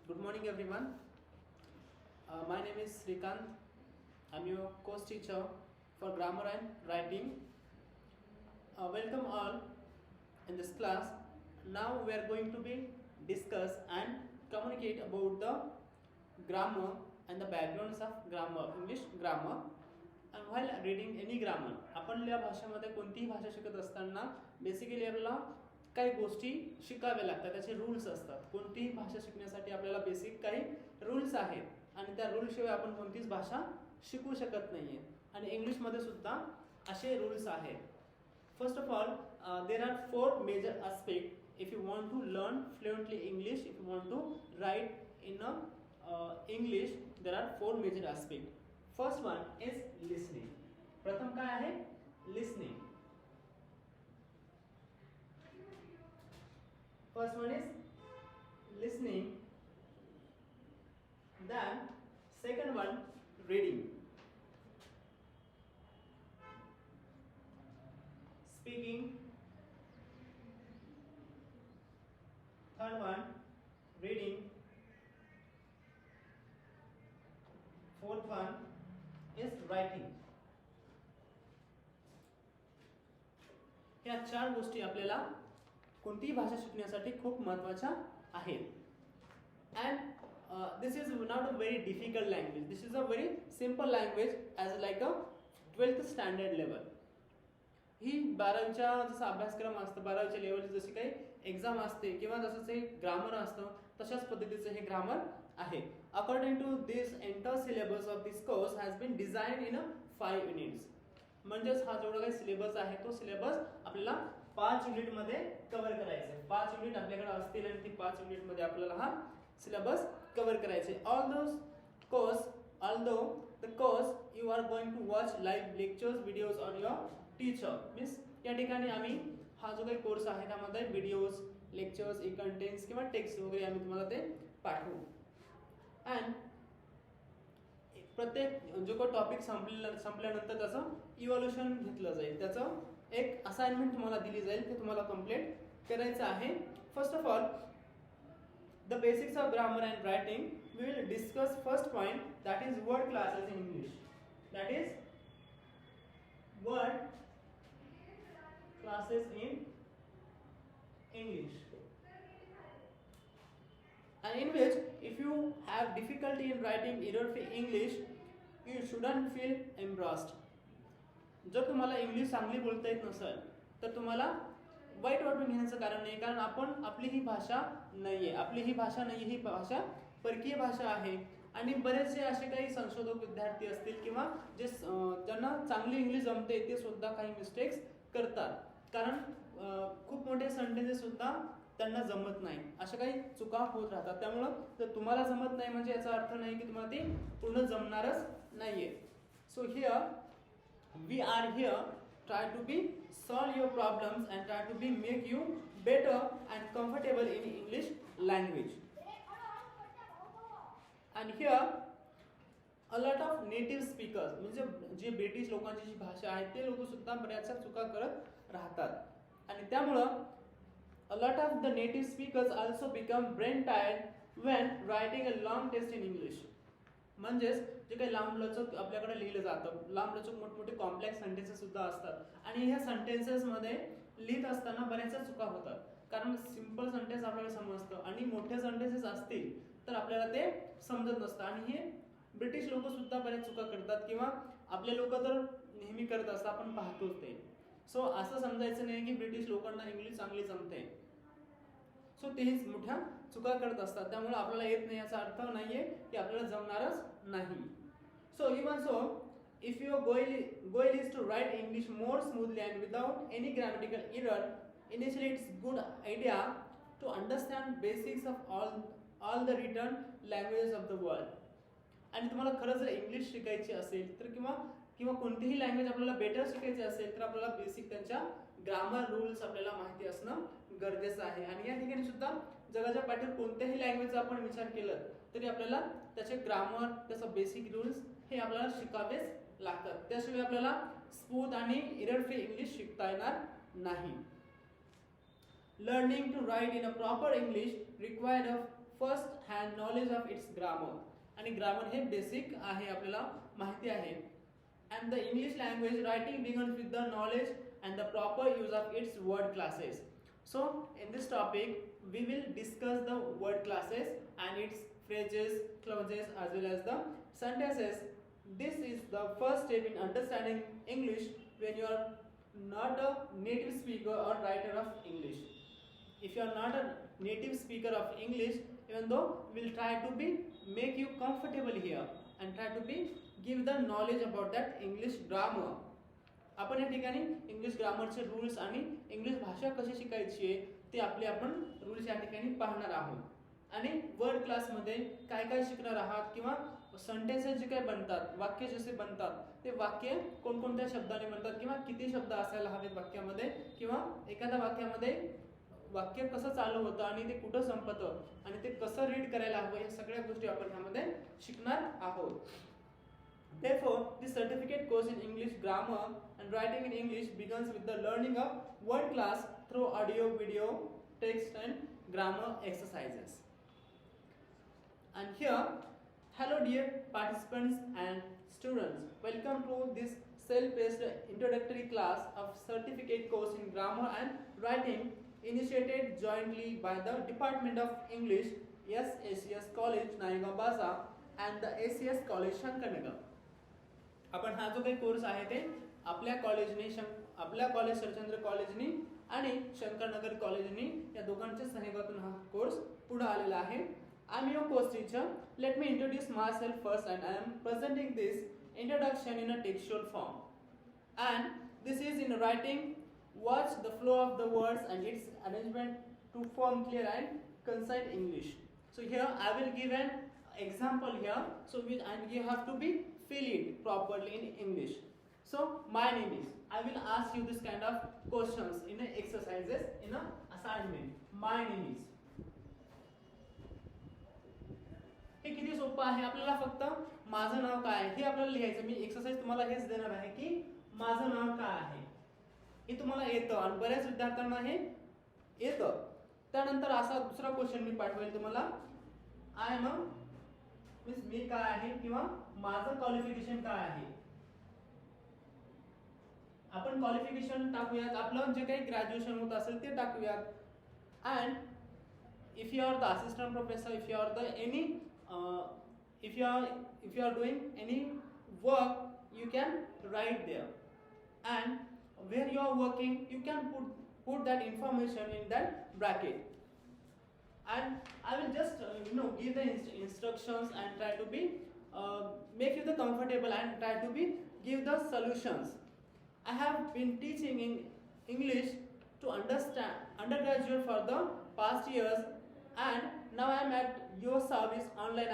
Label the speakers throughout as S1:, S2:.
S1: Good morning, everyone. My name is Srikant. I'm your course teacher for grammar and writing. Welcome all in this class. Now we are going to be discuss and communicate about the grammar and the backgrounds of grammar, English grammar. And while reading any grammar, आपण या भाषेमध्ये कोणतीही भाषा शिकत असताना basically आपल्याला काही गोष्टी शिकाव्या लागतात, त्याचे रूल्स असतात. कोणतीही भाषा शिकण्यासाठी आपल्याला बेसिक काही रूल्स आहेत आणि त्या रूल्सशिवाय आपण कोणतीच भाषा शिकू शकत नाहीये. आणि इंग्लिशमध्ये सुद्धा असे रूल्स आहेत. First of all, there are 4 major aspect if you want to learn fluently English, if you want to write in English, there are 4 major aspect. First one is listening. प्रथम काय आहे? Listening. First one is listening. Then second one, reading. Speaking. Third one, reading. Fourth one is writing. ह्या 4 गोष्टी आपल्याला कोणतीही भाषा शिकण्यासाठी खूप महत्त्वाच्या आहेत. And this is not a very difficult language. This is a very simple language as like a 12th standard level. ही 12वीचा जसा अभ्यासक्रम असतो, 12वीच्या लेवलची जशी काही एक्झाम असते किंवा जसं हे ग्रामर असतं तशाच पद्धतीचं हे ग्रामर आहे. According to this entire syllabus of this course has been design in 5 units. म्हणजेच हा जेवढा काही सिलेबस आहे तो सिलेबस आपल्याला 5 युनिट मध्ये कव्हर करायचा आहे. 5 युनिट आपल्याकडे असतील आणि ती 5 युनिट मध्ये आपल्याला हा सिलेबस कव्हर करायचा आहे. although the course you are going to watch live lectures videos on your teacher, means या ठिकाणी आम्ही हा जो काही कोर्स आहे त्यामध्ये व्हिडिओज, लेक्चर्स, ई कंटेंट्स किंवा टेक्स्ट वगैरे आम्ही तुम्हाला ते पाठवू. अँड प्रत्येक जो काही टॉपिक संपल्यानंतर त्याचं इव्हॅल्युएशन घेतलं जाईल, त्याचं एक असाइनमेंट तुम्हाला दिली जाईल, ते तुम्हाला कंप्लीट करायचं आहे. First of all, the basics of grammar and writing. We will discuss first point, that is word classes in English. That is word classes in English. And in which if you have difficulty in writing error-free English, you shouldn't feel embarrassed. जर तुम्हाला English चांगली बोलता येत नसेल तर तुम्हाला वाईट वाटून घेण्याचं कारण नाही, कारण आपली ही भाषा नाहीये. ही भाषा परकीय भाषा आहे. आणि बरेचसे असे काही संशोधक विद्यार्थी असतील किंवा जे ज्यांना चांगली इंग्लिश जमते ते सुद्धा काही मिस्टेक्स करतात, कारण खूप मोठे सेंटेन्सेस सुद्धा त्यांना जमत नाही. अशा काही चुका होत राहतात. त्यामुळं जर तुम्हाला जमत नाही म्हणजे याचा अर्थ नाही की तुम्हाला ते पूर्ण जमणारच नाहीये. So here we are here try to be solve your problems and try to be make you better and comfortable in English language. And here a lot of native speakers, म्हणजे जे ब्रिटिश लोकांची जी भाषा आहे ते लोक सुद्धा बऱ्याचशा चुका करत राहतात. आणि त्यामुळं a lot of the native speakers also become brain tired when writing a long text in English. म्हणजेच जे काही लांबलचक आपल्याकडे लिहिलं जातं, लांबलचक मोठमोठे कॉम्प्लेक्स सेंटेन्सेस सुद्धा असतात आणि ह्या सेंटेन्सेस मध्ये लिहित असताना बऱ्याचशा चुका होतात, कारण सिंपल सेंटेन्स आपल्याला समजतं आणि मोठे सेंटेन्सेस असतील तर आपल्याला ते समजत नसतं. आणि हे ब्रिटिश लोक सुद्धा बऱ्याच चुका करतात किंवा आपले लोक तर नेहमी करत असतात, आपण पाहतोच ते. सो असं समजायचं नाही की ब्रिटिश लोकांना इंग्लिश चांगली जमते, सो तेही मोठ्या चुका करत असतात. त्यामुळे आपल्याला येत नाही याचा अर्थ नाहीये की आपल्याला जमणारच नाही. So even so if your goal is to write English more smoothly and without any grammatical error, initially it's good idea to understand basics of all the written languages of the world. आणि तुम्हाला खरंच जर English शिकायची असेल तर किंवा कोणतीही language आपल्याला बेटर शिकायची असेल तर आपल्याला बेसिक त्यांच्या ग्रामर रूल्स आपल्याला माहिती असणं गरजेचं आहे. आणि या ठिकाणी सुद्धा जगाच्या पाठीवर कोणत्याही लँग्वेजचा आपण विचार केला तरी आपल्याला त्याचे ग्रामर, त्याचं बेसिक रूल्स हे आपल्याला शिकावेच लागतात. त्याशिवाय आपल्याला स्मूथ आणि एरर फ्री इंग्लिश शिकता येणार नाही. Learning to write in a proper English required a first-hand and knowledge of its grammar. आणि ग्रामर हे बेसिक आहे, आपल्याला माहिती आहे. And the English language writing begins with the knowledge and the proper use of its word classes. So in this topic we will discuss the word classes and its phrases, clauses as well as the sentences. This is the first step in understanding English when you are not a native speaker or writer of English. If you are not a native speaker of English, even though we will try to be make you comfortable here and try to be give the knowledge about that English grammar. आपण या ठिकाणी English ग्रामरचे rules आणि English भाषा कशी शिकायची आहे ते आपण रूल्स या ठिकाणी पाहणार आहोत. आणि वर्ड क्लासमध्ये काय काय शिकणार आहात किंवा सेंटेन्सेस जे काय बनतात, वाक्य जसे बनतात ते वाक्य कोणकोणत्या शब्दाने बनतात किंवा किती शब्द असायला हवेत वाक्यामध्ये किंवा एखाद्या वाक्यामध्ये वाक्य कसं चालू होतं आणि ते कुठं संपतं आणि ते कसं रीड करायला हवं, या सगळ्या गोष्टी आपण ह्यामध्ये शिकणार आहोत. Therefore, this certificate course in English grammar and writing in English begins with the learning of word class through audio, video, text and grammar exercises. And here, hello dear participants and students. Welcome to this self-paced introductory class of certificate course in grammar and writing initiated jointly by the Department of English, SACS College, Nayagaon Baza and the ACS College, Shankarnagar. आपण हा जो काही course आहे ते आपल्या college सरचंद्र कॉलेजनी आणि शंकरनगर कॉलेजनी या दोघांच्या सहयोगातून हा कोर्स पुढे आलेला आहे. I am your course teacher. Let me introduce myself first and I am presenting this introduction in a textual form and this is in writing. Watch the flow of the words and its arrangement to form clear and concise English. So here I will give an example here, so and you have to be fill it properly in English. So my name is, I will ask you this kind of questions in exercises in a assignment. My name is, हे किती सोपं आहे. आपल्याला फक्त माझं नाव काय आहे हे आपल्याला लिहायचं. मी एक्सरसाइज तुम्हाला हेच देणार आहे की माझं नाव काय आहे हे तुम्हाला येतं आणि बऱ्याच विद्यार्थ्यांना हे येतं. त्यानंतर असा दुसरा क्वेश्चन मी पाठवेल तुम्हाला. आय एम मी काय आहे किंवा माझं क्वालिफिकेशन काय आहे. आपण क्वालिफिकेशन टाकूयात, आपलं जे काही ग्रॅज्युएशन होत असेल ते टाकूयात. And if you are the assistant professor, if you are the any if you are doing any work, you can write there, and where you are working you can put that information in that bracket. And I will just give the instructions and try to be make you the comfortable and try to be give the solutions. I have been teaching in English to understand undergraduate for the past years, and now I am at your service online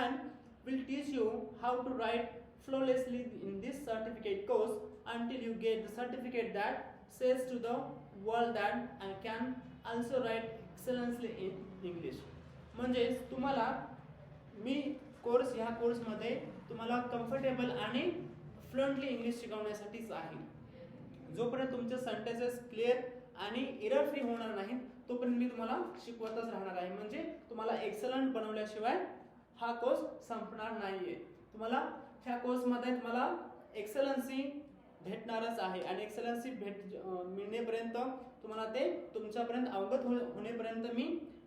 S1: and will teach you how to write flawlessly in this certificate course until you get the certificate that says to the world that I can also write excellently in English. म्हणजे तुम्हाला मी ह्या कोर्समध्ये तुम्हाला comfortable आणि fluently English शिकवण्यासाठीच आहे. जोपर्यंत तुमचे sentences clear आणि एरर फ्री होणार नाहीत तोपर्यंत मी तुम्हाला शिकवतच राहणार आहे. म्हणजे तुम्हाला एक्सलंट बनवल्याशिवाय हा कोर्स संपणार नाहीये. तुम्हाला ह्या कोर्समध्ये तुम्हाला एक्सलन्सी भेटणारच आहे आणि एक्सलन्सी मिळण्यापर्यंत तुम्हाला ते तुमच्यापर्यंत अवगत होण्यापर्यंत मी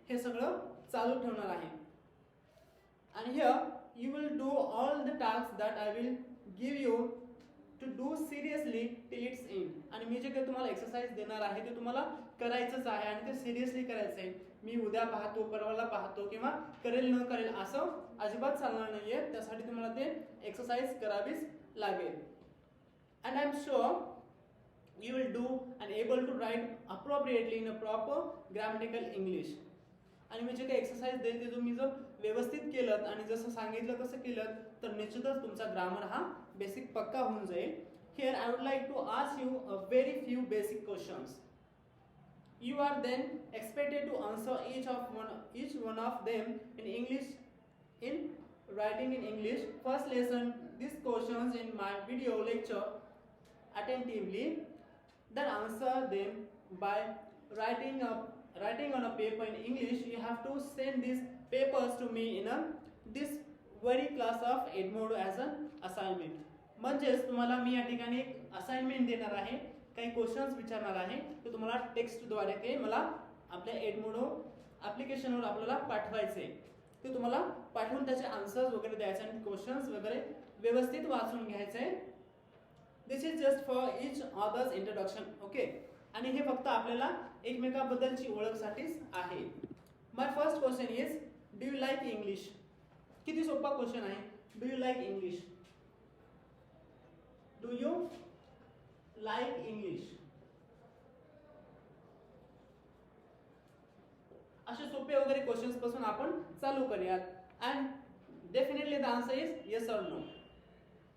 S1: हे सगळं चालू ठेवणार आहे. आणि here you will do all the task that I will give you to do seriously till its end. आणि मी जे काही तुम्हाला एक्सरसाइज देणार आहे ते तुम्हाला करायचंच आहे आणि ते सिरियसली करायचं आहे. मी उद्या पाहतो, परवाला पाहतो किंवा करेल न करेल असं अजिबात चालणार नाहीये. त्यासाठी तुम्हाला ते एक्सरसाइज करावीच लागेल. And I am sure you will do and able to write appropriately in a proper grammatical English. आणि मी जे काही एक्सरसाइज देईल ते तुम्ही जर व्यवस्थित केलं आणि जसं सांगितलं तसं केलं तर निश्चितच तुमचा ग्रामर हा बेसिक पक्का होऊन जाईल. Here I would like to ask you a very few basic questions. You are then expected to answer each one of them in English, in writing in English. First lesson these questions in my video lecture attentively, then answer them by writing on a paper in English. You have to send this papers to me in this very class of Edmodo as an assignment. म्हणजेच तुम्हाला मी या ठिकाणी एक assignment देणार आहे, काही questions विचारणार आहे, तर तुम्हाला टेक्स्टद्वारे ते मला आपल्या एडमोडो ॲप्लिकेशनवर आपल्याला पाठवायचे. ते तुम्हाला पाठवून त्याचे आन्सर्स वगैरे द्यायचे आणि क्वेश्चन्स वगैरे व्यवस्थित वाचून घ्यायचे. This is just for each others introduction. Okay. आणि हे फक्त आपल्याला एकमेकांबद्दलची ओळखसाठीच आहे. My first question is do you like English. किती सोपा क्वेश्चन आहे. Do you like English. Do you like English. असे सोपे वगैरे क्वेश्चन्स पासून आपण चालू करूयात. And definitely the answer is yes or no.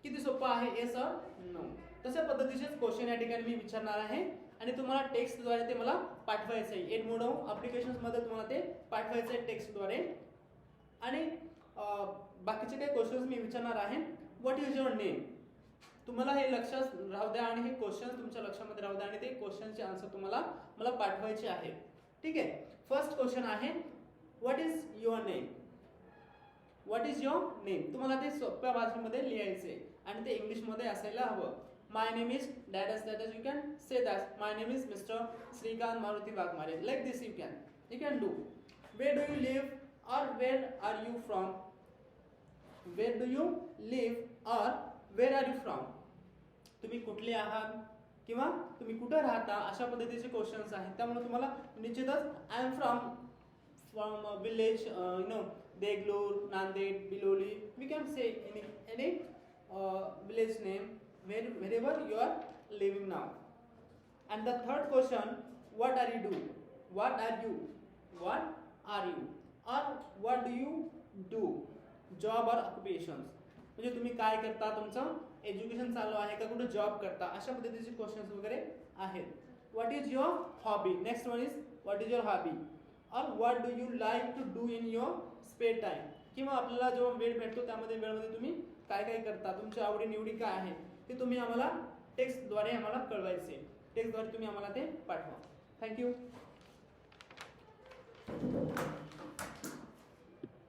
S1: किती सोपं आहे. Yes or no. तशा पद्धतीचेच क्वेश्चन या ठिकाणी मी विचारणार आहे आणि तुम्हाला टेक्स्टद्वारे ते मला पाठवायचं आहे. एडमोडो ॲप्लिकेशन्समध्ये तुम्हाला ते पाठवायचं आहे टेक्स्टद्वारे. आणि बाकीचे काही क्वेश्चन्स मी विचारणार आहे. What is your name. तुम्हाला हे लक्षात राहू द्या आणि हे क्वेश्चन तुमच्या लक्षामध्ये राहू द्या आणि ते क्वेश्चनचे आन्सर तुम्हाला मला पाठवायचे आहे. ठीक आहे. फर्स्ट क्वेश्चन आहे what is your name. What is your name. तुम्हाला ते सोप्या भाषेमध्ये लिहायचे आणि ते इंग्लिशमध्ये असायला हवं. My name is dads you can say that my name is mister Shrikant Maruti Waghmare. Like this you can do. Where do you live or where are you from. Where do you live or where are you from. तुम्ही कुठले आहात किंवा तुम्ही कुठे राहता अशा पद्धतीचे questions आहेत. त्यामुळे तुम्हाला निश्चितच I am from village Deglur, Nanded, Biloli. We can say any village name wherever you are living now. And the third question, what are you do. What are you or what do you do. Job or occupations. म्हणजे तुम्ही काय करता, तुमचं education चालू आहे का, कुठे job करता, अशा पद्धतीचे क्वेश्चन्स वगैरे आहेत. What is your hobby. Next one is what is your hobby or what do you like to do in your spare time. किंवा आपल्याला जेव्हा वेळ भेटतो त्यामध्ये वेळेमध्ये तुम्ही काय काय करता, तुमच्या आवडी निवडी काय आहे ते तुम्ही आम्हाला टेक्स्टद्वारे आम्हाला कळवायचे. टेक्स्टद्वारे तुम्ही आम्हाला ते पाठवा. थँक्यू.